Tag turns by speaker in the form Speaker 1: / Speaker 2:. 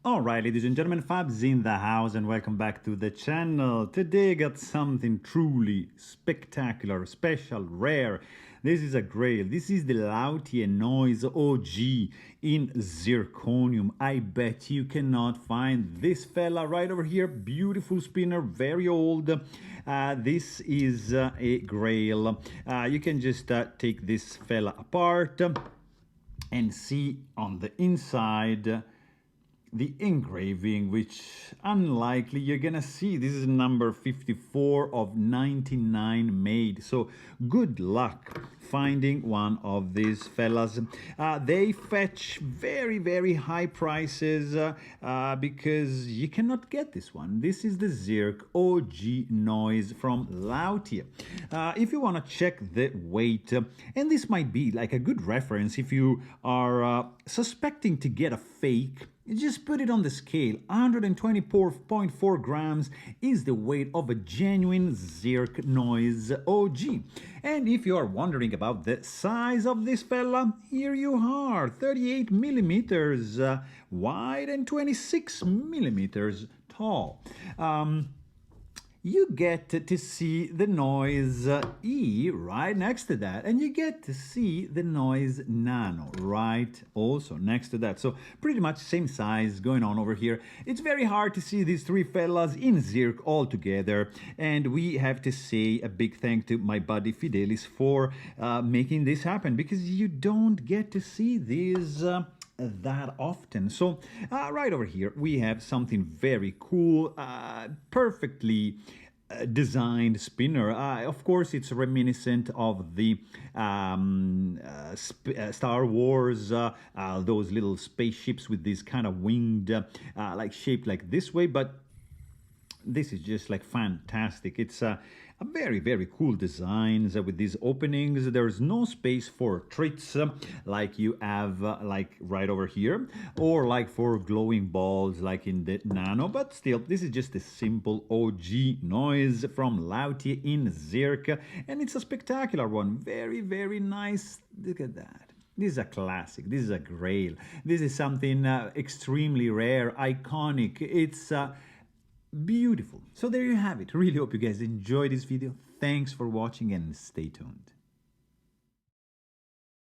Speaker 1: Alright, ladies and gentlemen, Fab's in the house and welcome back to the channel. Today I got something truly spectacular, special, rare. This is a grail. This is the Lautie Noiz OG in zirconium. I bet you cannot find this fella right over here. Beautiful spinner, very old. This is a grail. You can just take this fella apart and see on the inside the engraving, which unlikely you're gonna see. This is number 54 of 99 made, so good luck finding one of these fellas. They fetch very high prices because you cannot get this one. This is the Zirc OG Noiz from Lautie. If you want to check the weight, and this might be like a good reference if you are suspecting to get a fake, just put it on the scale. 124.4 grams is the weight of a genuine Zirc Noiz OG. And if you are wondering about the size of this fella, here you are. 38 millimeters wide and 26 millimeters tall. You get to see the Noiz E right next to that, and you get to see the Noiz Nano right also next to that. So pretty much same size going on over here. It's very hard to see these three fellas in Zirc all together, and we have to say a big thank to my buddy Fidelis for making this happen, because you don't get to see these that often. So right over here we have something very cool, perfectly designed spinner. Of course it's reminiscent of the Star Wars, those little spaceships with this kind of winged like shaped like this way, but this is just like fantastic. It's a very cool designs with these openings. There's no space for treats like you have like right over here, or like for glowing balls like in the Nano, but still this is just a simple OG Noiz from Lautie in Zirc, and it's a spectacular one. Very nice. Look at that. This is a classic. This is a grail. This is something extremely rare, iconic. It's beautiful. So there you have it. Really hope you guys enjoyed this video. Thanks for watching and stay tuned.